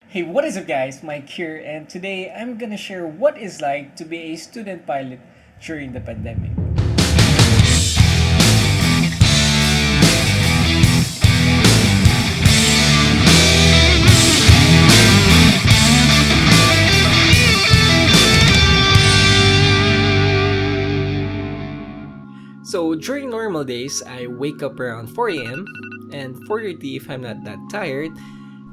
Hey, what is up guys? Mike here, and today I'm gonna share what it's like to be a student pilot during the pandemic. So during normal days, I wake up around 4 a.m. and 4:30 if I'm not that tired.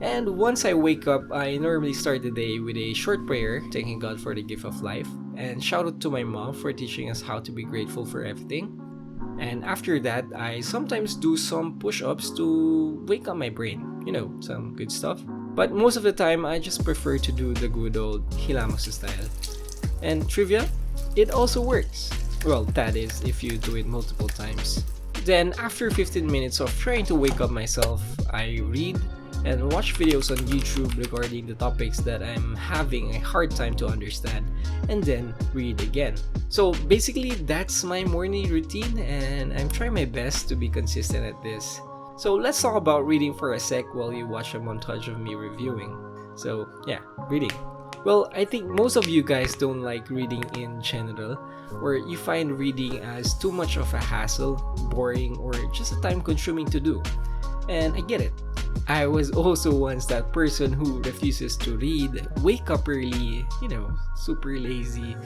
And once I wake up, I normally start the day with a short prayer, thanking God for the gift of life, and shout out to my mom for teaching us how to be grateful for everything. And after that, I sometimes do some push ups to wake up my brain, some good stuff. But most of the time, I just prefer to do the good old Hilamos style. And trivia, it also works. Well, that is, if you do it multiple times. Then, after 15 minutes of trying to wake up myself, I read and watch videos on YouTube regarding the topics that I'm having a hard time to understand, and then read again. So basically, that's my morning routine, and I'm trying my best to be consistent at this. So let's talk about reading for a sec while you watch a montage of me reviewing. So yeah, reading. Well, I think most of you guys don't like reading in general, or you find reading as too much of a hassle, boring, or just a time consuming to do. And I get it. I was also once that person who refuses to read, wake up early, super lazy.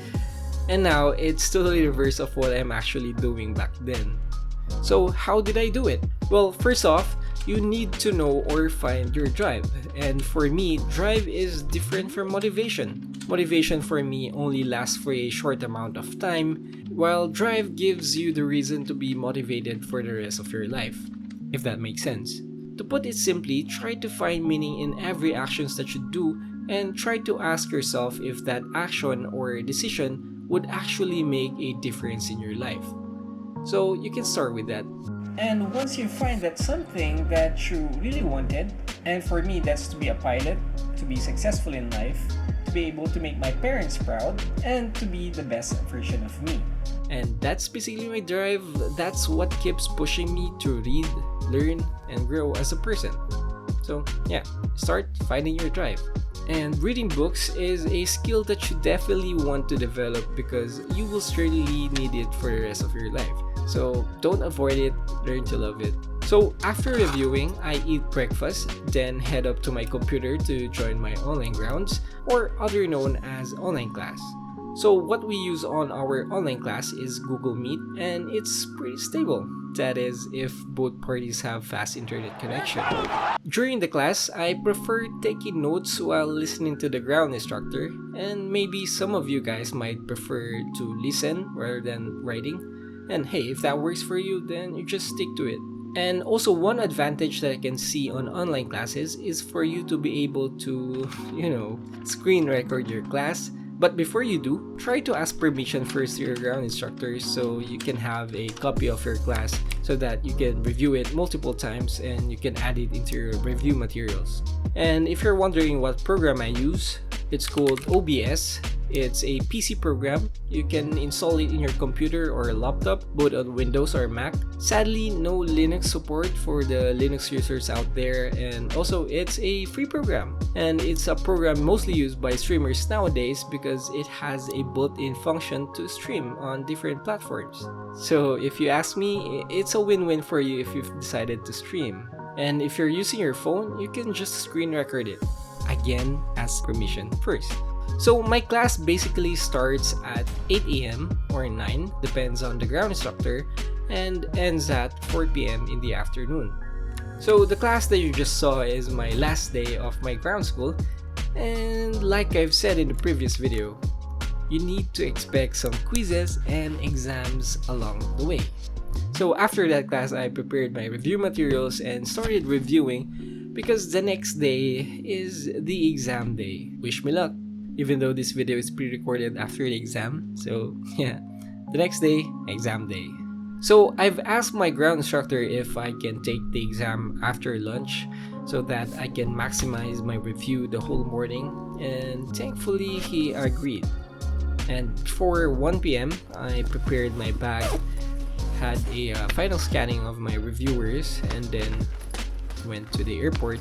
And now it's totally reverse of what I'm actually doing back then. So how did I do it? Well, first off, you need to know or find your drive. And for me, drive is different from motivation. Motivation for me only lasts for a short amount of time, while drive gives you the reason to be motivated for the rest of your life, if that makes sense. To put it simply, try to find meaning in every actions that you do and try to ask yourself if that action or decision would actually make a difference in your life. So you can start with that. And once you find that something that you really wanted, and for me that's to be a pilot, to be successful in life, to be able to make my parents proud, and to be the best version of me. And that's basically my drive. That's what keeps pushing me to read, learn, and grow as a person. So yeah, start finding your drive. And reading books is a skill that you definitely want to develop because you will certainly need it for the rest of your life. So don't avoid it, learn to love it. So after reviewing, I eat breakfast, then head up to my computer to join my online grounds, or other known as online class. So what we use on our online class is Google Meet, and it's pretty stable. That is, if both parties have fast internet connection. During the class, I prefer taking notes while listening to the ground instructor, and maybe some of you guys might prefer to listen rather than writing. And hey, if that works for you, then you just stick to it. And also, one advantage that I can see on online classes is for you to be able to, screen record your class. But before you do, try to ask permission first to your ground instructor so you can have a copy of your class so that you can review it multiple times and you can add it into your review materials. And if you're wondering what program I use, it's called OBS. It's a PC program. You can install it in your computer or laptop, both on Windows or Mac. Sadly, no Linux support for the Linux users out there, and also it's a free program. And it's a program mostly used by streamers nowadays because it has a built-in function to stream on different platforms. So if you ask me, it's a win-win for you if you've decided to stream. And if you're using your phone, you can just screen record it. Again, ask permission first. So my class basically starts at 8 a.m. or 9, depends on the ground instructor, and ends at 4 p.m. in the afternoon. So the class that you just saw is my last day of my ground school, and like I've said in the previous video, you need to expect some quizzes and exams along the way. So after that class, I prepared my review materials and started reviewing because the next day is the exam day. Wish me luck! Even though this video is pre-recorded after the exam. So yeah, the next day, exam day. So I've asked my ground instructor if I can take the exam after lunch so that I can maximize my review the whole morning, and thankfully he agreed. And before 1 p.m, I prepared my bag, had a final scanning of my reviewers, and then went to the airport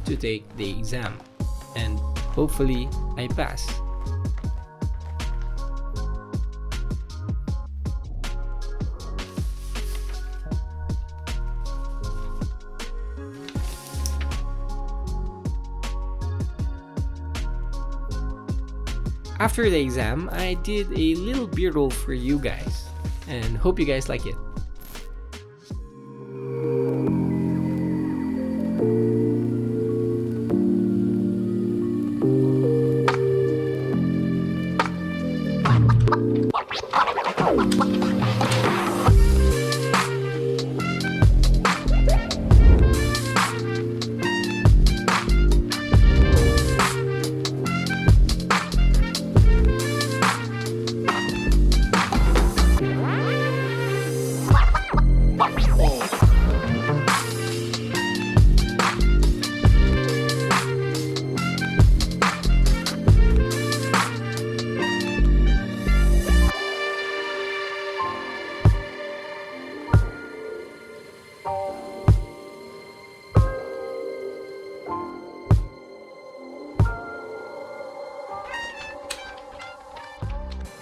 to take the exam. and hopefully I pass. After the exam, I did a little B-roll for you guys, and hope you guys like it.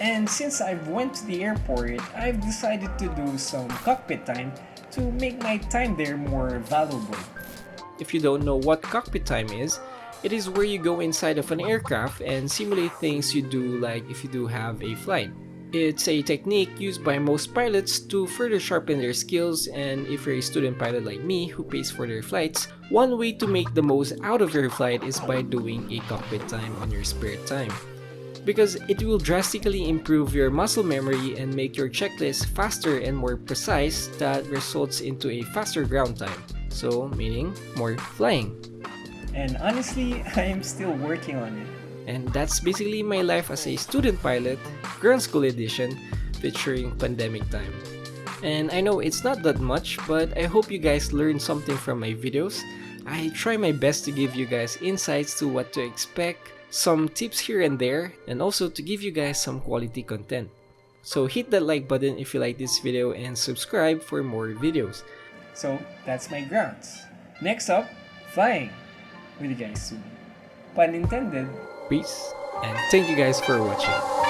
And since I've went to the airport, I've decided to do some cockpit time to make my time there more valuable. If you don't know what cockpit time is, it is where you go inside of an aircraft and simulate things you do like if you do have a flight. It's a technique used by most pilots to further sharpen their skills, and if you're a student pilot like me who pays for their flights, one way to make the most out of your flight is by doing a cockpit time on your spare time. Because it will drastically improve your muscle memory and make your checklist faster and more precise, that results into a faster ground time, so meaning more flying. And honestly, I am still working on it. And that's basically my life as a student pilot, ground school edition, featuring pandemic time. And I know it's not that much, but I hope you guys learned something from my videos. I try my best to give you guys insights to what to expect, some tips here and there, and also to give you guys some quality content. So hit that like button if you like this video and subscribe for more videos. So that's my grounds. Next up, flying. With you guys soon. Pun intended. Peace, and thank you guys for watching.